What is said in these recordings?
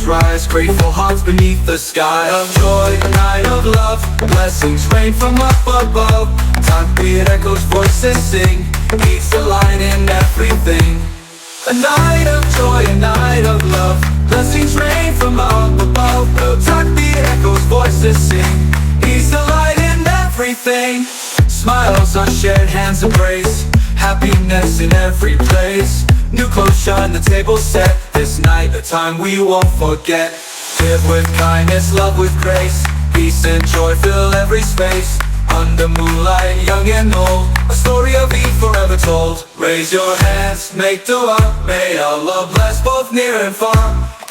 rise, grateful hearts beneath the sky of joy. A night of love, blessings rain from up above. Takbir echoes, voices sing, Eid's delight in everything. A night of joy, a night of love, blessings rain from up above. Takbir echoes, voices sing, Eid's delight in everything. Smiles are shared, hands embrace, happiness in every place. New clothes shine, the table set, this night a time we won't forget. Live with kindness, love with grace, peace and joy fill every space. Under moonlight, young and old, a story of Eid forever told. Raise your hands, make dua, may Allah bless both near and far.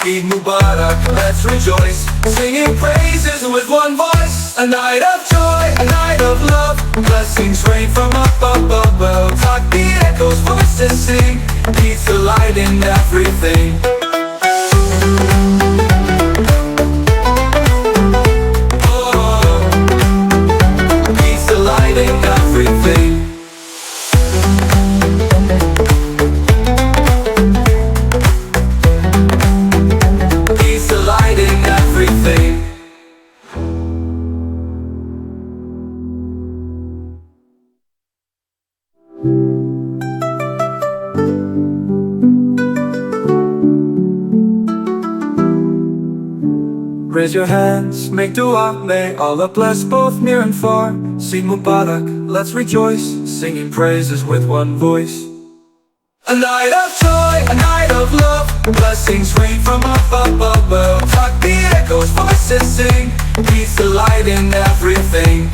Eid Mubarak, let's rejoice, singing praises with one voice. A night of joy, a night of love, blessings rain from up above. Takbir echoes, voices sing, Eid's delight in everything. Raise your hands, make dua, may Allah bless both near and far. Eid Mubarak, let's rejoice, singing praises with one voice. A night of joy, a night of love, blessings rain from up above. Takbir echoes, voices sing, Eid's delight in everything.